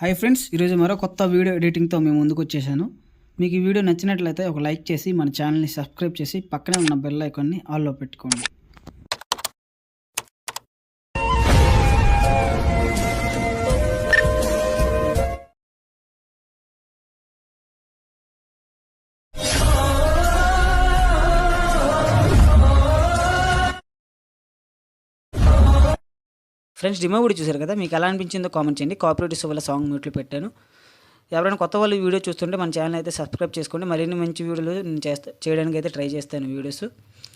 Hi friends, ఈరోజు మరో కొత్త వీడియో ఎడిటింగ్తో మేము ముందుకు వచ్చేసాను. మీకు ఈ వీడియో నచ్చినట్లయితే ఒక లైక్ చేసి మన ఛానల్ని సబ్స్క్రైబ్ చేసి పక్కనే ఉన్న బెల్ ఐకాన్ని ఆల్లో పెట్టుకోండి. ఫ్రెండ్స్, డిమో వీడియో చూశారు కదా, మీకు ఎలా అనిపించిందో కామెంట్ చేయండి. కాపీరైట్ వల్ల సాంగ్ మ్యూట్లో పెట్టాను. ఎవరైనా కొత్త వాళ్ళు వీడియో చూస్తుంటే మన ఛానల్ అయితే సబ్స్క్రైబ్ చేసుకోండి. మరిన్ని మంచి వీడియోలు నేను చేయడానికి అయితే ట్రై చేస్తాను వీడియోస్.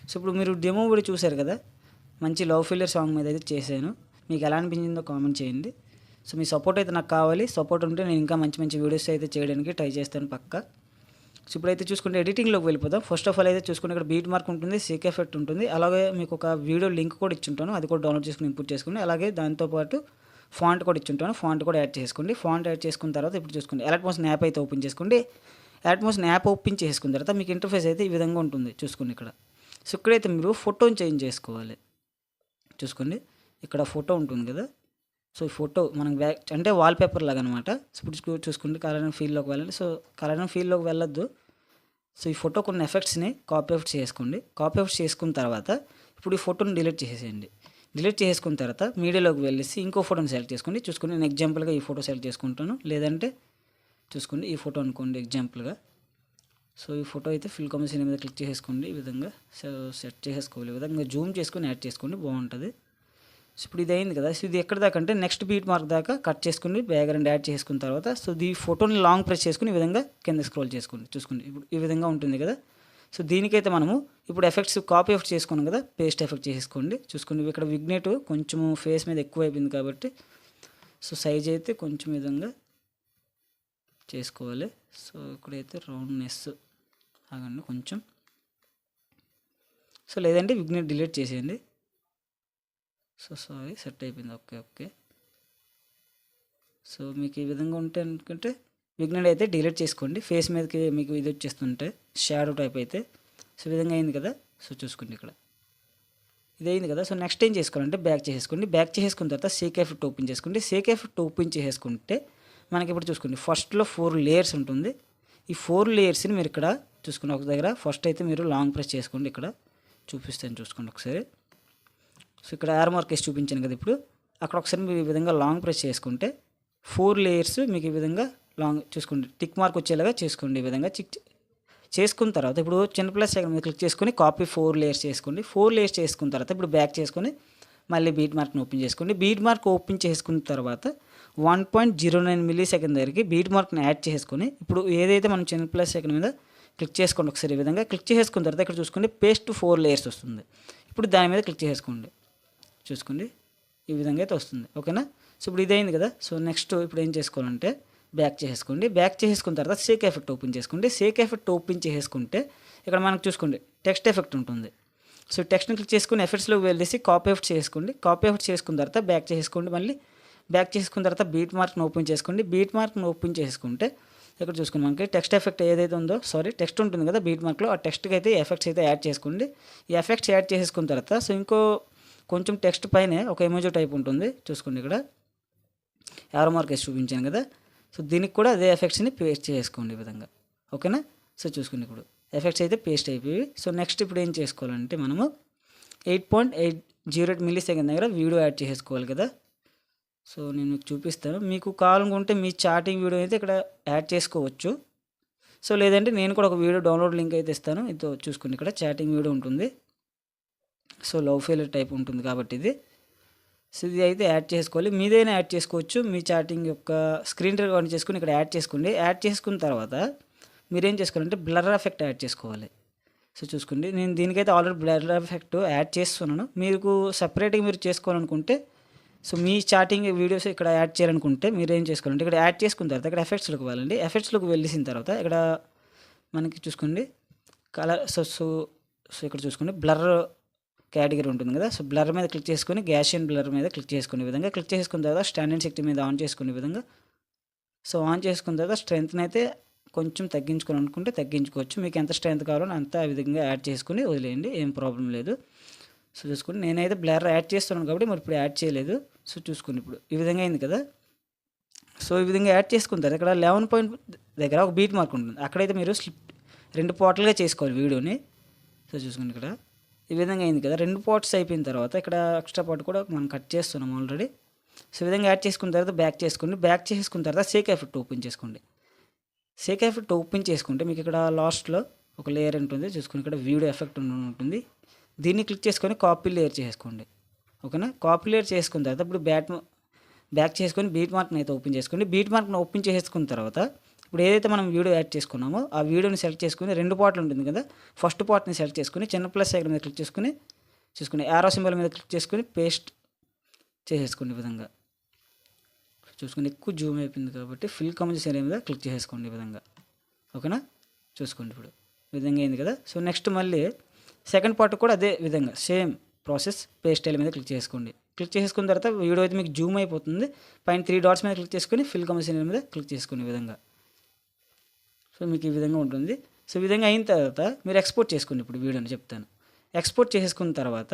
సో ఇప్పుడు మీరు డెమో వీడియో చూశారు కదా, మంచి లవ్ ఫెయిలియర్ సాంగ్ మీద అయితే చేశాను. మీకు ఎలా అనిపించిందో కామెంట్ చేయండి. సో మీ సపోర్ట్ అయితే నాకు కావాలి. సపోర్ట్ ఉంటే నేను ఇంకా మంచి మంచి వీడియోస్ అయితే చేయడానికి ట్రై చేస్తాను పక్కా. సో ఇప్పుడైతే చూసుకుంటే ఎడిటింగ్లోకి వెళ్ళిపోదాం. ఫస్ట్ ఆఫ్ ఆల్ అయితే చూసుకుంటే ఇక్కడ బీట్ మార్క్ ఉంటుంది, సేక్ ఎఫెక్ట్ ఉంటుంది, అలాగే మీకు ఒక వీడియో లింక్ కూడా ఇచ్చుంటాను. అది కూడా డౌన్లోడ్ చేసుకుని ఇంపోర్ట్ చేసుకోండి. అలాగే దాంతోపాటు ఫాంట్ కూడా ఇచ్చుంటాను. ఫాంట్ కూడా యాడ్ చేసుకోండి. ఫాంట్ యాడ్ చేసుకున్న తర్వాత ఇప్పుడు చూసుకోండి, ఎలక్ట్మోషన్ యాప్ అయితే ఓపెన్ చేసుకోండి. ఎలక్ట్మోషన్ యాప్ ఓపెన్ చేసుకున్న తర్వాత మీకు ఇంటర్ఫేస్ అయితే ఈ విధంగా ఉంటుంది. చూసుకోండి ఇక్కడ. సో ఇక్కడైతే మీరు ఫోటోని చేంజ్ చేసుకోవాలి. చూసుకోండి, ఇక్కడ ఫోటో ఉంటుంది కదా. సో ఈ ఫోటో మనకు బ్యాక్ అంటే వాల్పేపర్ లాగా అనమాట. సో ఇప్పుడు చూసుకోండి, కలర్ అండ్ ఫీల్డ్లోకి వెళ్ళండి. సో కలర్ అండ్ ఫీల్డ్లోకి వెళ్ళొద్దు. సో ఈ ఫోటో కొన్ని ఎఫెక్ట్స్ని కాపీ ఎఫెక్ట్స్ చేసుకోండి. కాపీ ఎఫెక్ట్స్ చేసుకున్న తర్వాత ఇప్పుడు ఈ ఫోటోని డిలీట్ చేసేయండి. డిలీట్ చేసుకున్న తర్వాత మీడియాలోకి వెళ్ళేసి ఇంకో ఫోటోని సెలెక్ట్ చేసుకోండి. చూసుకోండి, నేను ఎగ్జాంపుల్గా ఈ ఫోటో సెలెక్ట్ చేసుకుంటాను. లేదంటే చూసుకోండి, ఈ ఫోటో అనుకోండి ఎగ్జాంపుల్గా. సో ఈ ఫోటో అయితే ఫిల్ కాంబినేషన్ మీద క్లిక్ చేసుకోండి. ఈ విధంగా సెట్ చేసుకోవాలి. ఈ విధంగా జూమ్ చేసుకొని యాడ్ చేసుకోండి, బాగుంటుంది. సో ఇప్పుడు ఇది అయింది కదా. సో ఇది ఎక్కడ దాకా అంటే నెక్స్ట్ బీట్ మార్క్ దాకా కట్ చేసుకుని బ్యాక్గ్రౌండ్ యాడ్ చేసుకున్న తర్వాత సో ఈ ఫోటోని లాంగ్ ప్రెస్ చేసుకుని ఈ విధంగా కింద స్క్రోల్ చేసుకోండి. చూసుకోండి, ఇప్పుడు ఈ విధంగా ఉంటుంది కదా. సో దీనికైతే మనము ఇప్పుడు ఎఫెక్ట్స్ కాపీ ఎఫెక్ట్ చేసుకున్నాం కదా, పేస్ట్ ఎఫెక్ట్ చేసుకోండి. చూసుకోండి, ఇక్కడ విగ్నేట్ కొంచెం ఫేస్ మీద ఎక్కువ అయిపోయింది కాబట్టి సో సైజ్ అయితే కొంచెం విధంగా చేసుకోవాలి. సో ఇక్కడైతే రౌండ్నెస్ ఆగండి కొంచెం. సో లేదంటే విగ్నేట్ డిలీట్ చేసేయండి. సో సారీ, సెట్ అయిపోయింది. ఓకే. సో మీకు ఈ విధంగా ఉంటే అనుకుంటే విగ్నేట్ అయితే డిలీట్ చేసుకోండి. ఫేస్ మీదకి మీకు ఇది వచ్చేస్తుంటే షాడో టైప్ అయితే సో ఈ విధంగా అయింది కదా. సో చూసుకోండి, ఇక్కడ ఇది అయింది కదా. సో నెక్స్ట్ ఏం చేసుకోవాలంటే బ్యాక్ చేసేసుకోండి. బ్యాక్ చేసుకున్న తర్వాత సేక్ ఎఫెక్ట్ ఓపెన్ చేసుకోండి. సేక్ ఎఫెక్ట్ ఓపెన్ చేసుకుంటే మనకి ఇప్పుడు చూసుకోండి, ఫస్ట్లో 4 లేయర్స్ ఉంటుంది. ఈ 4 లేయర్స్ని మీరు ఇక్కడ చూసుకోండి. ఒక దగ్గర ఫస్ట్ అయితే మీరు లాంగ్ ప్రెస్ చేసుకోండి. ఇక్కడ చూపిస్తాను, చూసుకోండి ఒకసారి. సో ఇక్కడ యారో మార్క్ వేసి చూపించాను కదా. ఇప్పుడు అక్కడ ఒకసారి మీరు ఈ విధంగా లాంగ్ ప్రెస్ చేసుకుంటే 4 లేయర్స్ మీకు ఈ విధంగా లాంగ్ చూసుకోండి, టిక్ మార్క్ వచ్చేలాగా చేసుకోండి. ఈ విధంగా చేసుకున్న తర్వాత ఇప్పుడు చిన్న ప్లస్ సెకండ్ మీద క్లిక్ చేసుకొని కాపీ 4 లేయర్స్ చేసుకోండి. 4 లేయర్స్ చేసుకున్న తర్వాత ఇప్పుడు బ్యాక్ చేసుకొని మళ్ళీ బీట్ మార్క్ని ఓపెన్ చేసుకోండి. బీట్ మార్క్ ఓపెన్ చేసుకున్న తర్వాత 1.09 మిల్లీ సెకండ్ దగ్గరికి బీట్ మార్క్ని యాడ్ చేసుకొని ఇప్పుడు ఏదైతే మనం చిన్న ప్లస్ సెకండ్ మీద క్లిక్ చేసుకోండి. ఒకసారి ఈ విధంగా క్లిక్ చేసుకున్న తర్వాత ఇక్కడ చూసుకోండి, పేస్ట్ 4 లేయర్స్ వస్తుంది. ఇప్పుడు దాని మీద క్లిక్ చేసుకోండి. చూసుకోండి, ఈ విధంగా అయితే వస్తుంది. ఓకేనా. సో ఇప్పుడు ఇదైంది కదా. సో నెక్స్ట్ ఇప్పుడు ఏం చేసుకోవాలంటే బ్యాక్ చేసుకోండి. బ్యాక్ చేసుకున్న తర్వాత సేక్ ఎఫెక్ట్ ఓపెన్ చేసుకోండి. సేక్ ఎఫెక్ట్ ఓపెన్ చేసుకుంటే ఇక్కడ మనకు చూసుకోండి టెక్స్ట్ ఎఫెక్ట్ ఉంటుంది. సో టెక్స్ట్ని క్లిక్ చేసుకుని ఎఫెక్ట్స్లోకి వెళ్ళేసి కాపీ ఎఫెక్ట్ చేసుకోండి. కాపీ ఎఫెక్ట్ చేసుకున్న తర్వాత బ్యాక్ చేసుకోండి. మళ్ళీ బ్యాక్ చేసుకున్న తర్వాత బీట్ మార్క్ని ఓపెన్ చేసుకోండి. బీట్ మార్క్ని ఓపెన్ చేసుకుంటే ఇక్కడ చూసుకోండి, మనకి టెక్స్ట్ ఎఫెక్ట్ ఏదైతే ఉందో టెక్స్ట్ ఉంటుంది కదా బీట్ మార్క్లో, ఆ టెక్స్ట్కి అయితే ఎఫెక్ట్స్ అయితే యాడ్ చేసుకోండి. ఈ ఎఫెక్ట్స్ యాడ్ చేసుకున్న తర్వాత సో ఇంకో కొంచెం టెక్స్ట్ పైన ఒక ఎమోజీ టైప్ ఉంటుంది. చూసుకోండి, ఇక్కడ యారో మార్క్ వేసి చూపించాను కదా. సో దీనికి కూడా అదే ఎఫెక్ట్స్ని పేస్ట్ చేసుకోండి ఈ విధంగా. ఓకేనా. సో చూసుకోండి, ఇప్పుడు ఎఫెక్ట్స్ అయితే పేస్ట్ అయిపోయి. సో నెక్స్ట్ ఇప్పుడు ఏం చేసుకోవాలంటే మనము 8.808 మిల్లీ సెకండ్ దగ్గర వీడియో యాడ్ చేసుకోవాలి కదా. సో నేను మీకు చూపిస్తాను. మీకు కావాలనుకుంటే మీ చాటింగ్ వీడియో అయితే ఇక్కడ యాడ్ చేసుకోవచ్చు. సో లేదంటే నేను కూడా ఒక వీడియో డౌన్లోడ్ లింక్ అయితే ఇస్తాను. ఇది చూసుకోండి, ఇక్కడ చాటింగ్ వీడియో ఉంటుంది. సో లవ్ ఫెయిలియర్ టైప్ ఉంటుంది కాబట్టి ఇది. సో ఇది అయితే యాడ్ చేసుకోవాలి. మీదైనా యాడ్ చేసుకోవచ్చు. మీ చాటింగ్ యొక్క స్క్రీన్ రికార్డ్ చేసుకుని ఇక్కడ యాడ్ చేసుకోండి. యాడ్ చేసుకున్న తర్వాత మీరేం చేసుకోవాలంటే బ్లర్ ఎఫెక్ట్ యాడ్ చేసుకోవాలి. సో చూసుకోండి, నేను దీనికైతే ఆల్రెడీ బ్లర్ ఎఫెక్ట్ యాడ్ చేస్తున్నాను. మీకు సపరేట్గా మీరు చేసుకోవాలనుకుంటే సో మీ చాటింగ్ వీడియోస్ ఇక్కడ యాడ్ చేయాలనుకుంటే మీరు ఏం చేసుకోవాలంటే ఇక్కడ యాడ్ చేసుకున్న తర్వాత ఇక్కడ ఎఫెక్ట్స్లోకి వెళ్ళండి. ఎఫెక్ట్స్లోకి వెళ్ళిన తర్వాత ఇక్కడ మనకి చూసుకోండి కలర్ సో ఇక్కడ చూసుకోండి బ్లర్ కేటగిరీ ఉంటుంది కదా. సో బ్లర్ మీద క్లిక్ చేసుకొని గ్యాషియన్ బ్లర్ మీద క్లిక్ చేసుకునే విధంగా క్లిక్ చేసుకున్న తర్వాత స్టాండర్డ్ శక్తి మీద ఆన్ చేసుకునే విధంగా. సో ఆన్ చేసుకున్న తర్వాత స్ట్రెంత్ని అయితే కొంచెం తగ్గించుకోవాలనుకుంటే తగ్గించుకోవచ్చు. మీకు ఎంత స్ట్రెంత్ కావాలో అంత ఆ విధంగా యాడ్ చేసుకుని వదిలేయండి, ఏం ప్రాబ్లం లేదు. సో చూసుకోండి, నేనైతే బ్లర్ యాడ్ చేస్తున్నాను కాబట్టి మరి ఇప్పుడు యాడ్ చేయలేదు. సో చూసుకోండి, ఇప్పుడు ఈ విధంగా అయింది కదా. సో ఈ విధంగా యాడ్ చేసుకుంటారు. ఇక్కడ 11 పాయింట్ దగ్గర ఒక బీట్ మార్క్ ఉంటుంది. అక్కడైతే మీరు రెండు పార్ట్లుగా చేసుకోవాలి వీడియోని. సో చూసుకోండి ఇక్కడ ఈ విధంగా అయింది కదా. 2 పార్ట్స్ అయిపోయిన తర్వాత ఇక్కడ ఎక్స్ట్రా పార్ట్ కూడా మనం కట్ చేస్తున్నాం ఆల్రెడీ. సో ఈ విధంగా యాడ్ చేసుకున్న తర్వాత బ్యాక్ చేసుకోండి. బ్యాక్ చేసుకున్న తర్వాత షేక్ ఎఫెక్ట్ ఓపెన్ చేసుకోండి. షేక్ ఎఫెక్ట్ ఓపెన్ చేసుకుంటే మీకు ఇక్కడ లాస్ట్లో ఒక లేయర్ ఉంటుంది చూసుకుని, ఇక్కడ వీడియో ఎఫెక్ట్ ఉంటుంది. దీన్ని క్లిక్ చేసుకొని కాపీ లేయర్ చేసుకోండి. ఓకేనా. కాపీ లేయర్ చేసుకున్న తర్వాత ఇప్పుడు బ్యాక్ చేసుకొని బీట్ మార్క్ని అయితే ఓపెన్ చేసుకోండి. బీట్ మార్క్ని ఓపెన్ చేసుకున్న తర్వాత ఇప్పుడు ఏదైతే మనం వీడియో యాడ్ చేసుకున్నామో ఆ వీడియోని సెలెక్ట్ చేసుకుని 2 పార్ట్లు ఉంటుంది కదా. ఫస్ట్ పార్ట్ని సెలెక్ట్ చేసుకుని చిన్న ప్లస్ ఐకాన్ మీద క్లిక్ చేసుకుని చూసుకుని యారో సింబల్ మీద క్లిక్ చేసుకుని పేస్ట్ చేసేసుకోండి. ఈ విధంగా చూసుకుని ఎక్కువ జూమ్ అయిపోయింది కాబట్టి ఫిల్ కంపోజిషన్ ఏరియా మీద క్లిక్ చేసుకోండి ఈ విధంగా. ఓకేనా. చూసుకోండి ఇప్పుడు ఈ విధంగా అయింది కదా. సో నెక్స్ట్ మళ్ళీ సెకండ్ పార్ట్ కూడా అదే విధంగా సేమ్ ప్రాసెస్ పేస్ట్ స్టైల్ మీద క్లిక్ చేసుకోండి. క్లిక్ చేసుకున్న తర్వాత వీడియో అయితే మీకు జూమ్ అయిపోతుంది. పైన 3 డాట్స్ మీద క్లిక్ చేసుకొని ఫిల్ కంపోజిషన్ ఏరియా మీద క్లిక్ చేసుకోండి ఈ విధంగా. సో మీకు ఈ విధంగా ఉంటుంది. సో ఈ విధంగా అయిన తర్వాత మీరు ఎక్స్పోర్ట్ చేసుకోండి. ఇప్పుడు వీడియోని చెప్తాను. ఎక్స్పోర్ట్ చేసుకున్న తర్వాత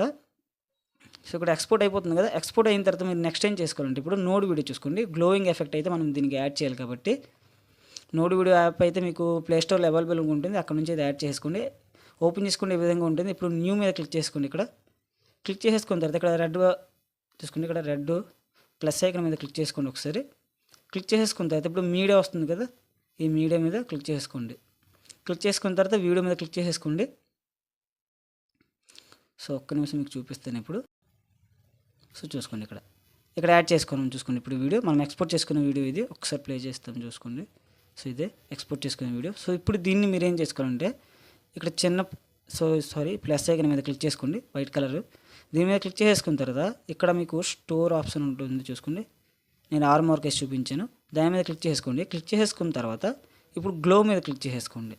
సో ఇక్కడ ఎక్స్పోర్ట్ అయిపోతుంది కదా. ఎక్స్పోర్ట్ అయిన తర్వాత మీరు నెక్స్ట్ ఏం చేసుకోవాలంటే ఇప్పుడు నోడ్ వీడియో చూసుకోండి. గ్లోయింగ్ ఎఫెక్ట్ అయితే మనం దీనికి యాడ్ చేయాలి కాబట్టి నోడ్ వీడియో యాప్ అయితే మీకు ప్లేస్టోర్లో అవైలబుల్గా ఉంటుంది. అక్కడ నుంచి అయితే యాడ్ చేసుకోండి. ఓపెన్ చేసుకుంటే ఈ విధంగా ఉంటుంది. ఇప్పుడు న్యూ మీద క్లిక్ చేసుకోండి. ఇక్కడ క్లిక్ చేసుకున్న తర్వాత ఇక్కడ రెడ్ చూసుకోండి. ఇక్కడ రెడ్ ప్లస్ ఐకాన్ మీద క్లిక్ చేసుకోండి ఒకసారి. క్లిక్ చేసుకున్న తర్వాత ఇప్పుడు మీడియా వస్తుంది కదా. ఈ మీడియా మీద క్లిక్ చేసుకోండి. క్లిక్ చేసుకున్న తర్వాత వీడియో మీద క్లిక్ చేసుకోండి. సో ఒక్క నిమిషం మీకు చూపిస్తాను ఇప్పుడు. సో చూసుకోండి ఇక్కడ యాడ్ చేసుకోండి. చూసుకోండి ఇప్పుడు వీడియో మనం ఎక్స్పోర్ట్ చేసుకున్న వీడియో ఇది. ఒకసారి ప్లే చేస్తాం చూసుకోండి. సో ఇదే ఎక్స్పోర్ట్ చేసుకునే వీడియో. సో ఇప్పుడు దీన్ని మీరు ఏం చేసుకోవాలంటే ఇక్కడ చిన్న ప్లస్ ఐకాన్ మీద క్లిక్ చేసుకోండి వైట్ కలర్. దీని మీద క్లిక్ చేసుకున్న తర్వాత ఇక్కడ మీకు స్టోర్ ఆప్షన్ ఉంటుంది చూసుకోండి. నేను ఆర్ మార్క్ వేసి చూపించాను. దాని మీద క్లిక్ చేసుకోండి. క్లిక్ చేసుకున్న తర్వాత ఇప్పుడు గ్లో మీద క్లిక్ చేసుకోండి.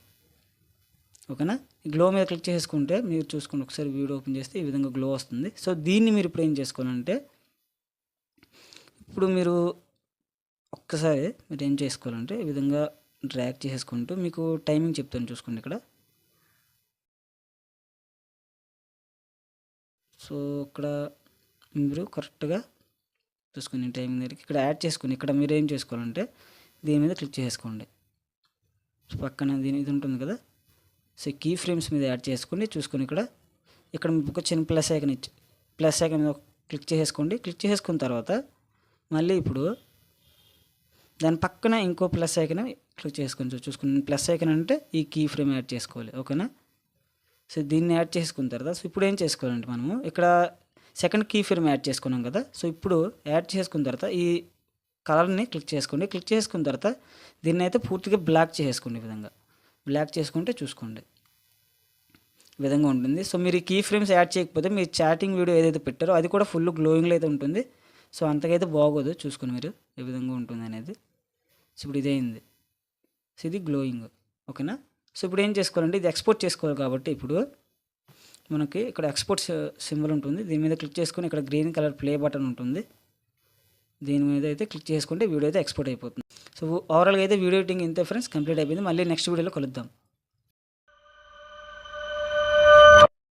ఓకేనా. గ్లో మీద క్లిక్ చేసుకుంటే మీరు చూసుకోండి ఒకసారి వీడియో ఓపెన్ చేస్తే ఈ విధంగా గ్లో వస్తుంది. సో దీన్ని మీరు ఇప్పుడు ఏం చేసుకోవాలంటే ఇప్పుడు మీరు ఒక్కసారి మీరు ఏం చేసుకోవాలంటే ఈ విధంగా డ్రాగ్ చేసుకుంటూ మీకు టైమింగ్ చెప్తాను చూసుకోండి ఇక్కడ. సో ఇక్కడ మీరు కరెక్ట్గా చూసుకుని టైమింగ్ దగ్గరికి ఇక్కడ యాడ్ చేసుకుని ఇక్కడ మీరు ఏం చేసుకోవాలంటే దీని మీద క్లిక్ చేసుకోండి. పక్కన ఇది ఉంటుంది కదా. సో కీ ఫ్రేమ్స్ మీద యాడ్ చేసుకుని చూసుకొని ఇక్కడ మీకు చిన్న ప్లస్ ఐకాన్ మీద క్లిక్ చేసుకోండి. క్లిక్ చేసుకున్న తర్వాత మళ్ళీ ఇప్పుడు దాని పక్కన ఇంకో ప్లస్ ఐకాన్ క్లిక్ చేసుకొని చూసుకుని ప్లస్ ఐకాన్ అంటే ఈ కీ ఫ్రేమ్ యాడ్ చేసుకోవాలి. ఓకేనా. సో దీన్ని యాడ్ చేసుకున్న తర్వాత సో ఇప్పుడు ఏం చేసుకోవాలంటే మనము ఇక్కడ సెకండ్ కీ ఫ్రేమ్ యాడ్ చేసుకున్నాం కదా. సో ఇప్పుడు యాడ్ చేసుకున్న తర్వాత ఈ కలర్ని క్లిక్ చేసుకోండి. క్లిక్ చేసుకున్న తర్వాత దీన్ని అయితే పూర్తిగా బ్లాక్ చేసుకోండి. ఈ విధంగా బ్లాక్ చేసుకుంటే చూసుకోండి ఈ విధంగా ఉంటుంది. సో మీరు ఈ కీ ఫ్రేమ్స్ యాడ్ చేయకపోతే మీరు చాటింగ్ వీడియో ఏదైతే పెట్టారో అది కూడా ఫుల్ గ్లోయింగ్లో అయితే ఉంటుంది. సో అంతకైతే బాగోదు. చూసుకుని మీరు ఏ విధంగా ఉంటుంది అనేది. సో ఇప్పుడు ఇదే అయింది. సో ఇది గ్లోయింగ్. ఓకేనా. సో ఇప్పుడు ఏం చేసుకోవాలంటే ఇది ఎక్స్పోర్ట్ చేసుకోవాలి కాబట్టి ఇప్పుడు మనకి ఇక్కడ ఎక్స్పోర్ట్ సింబల్ ఉంటుంది. దీని మీద క్లిక్ చేసుకొని ఇక్కడ గ్రీన్ కలర్ ప్లే బటన్ ఉంటుంది. దీని మీద అయితే క్లిక్ చేసుకుంటే వీడియో అయితే ఎక్స్పోర్ట్ అయిపోతుంది. సో ఓవరాల్గా అయితే వీడియో ఎడిటింగ్ ఇంతే ఫ్రెండ్స్, కంప్లీట్ అయిపోయింది. మళ్ళీ నెక్స్ట్ వీడియోలో కలుద్దాం.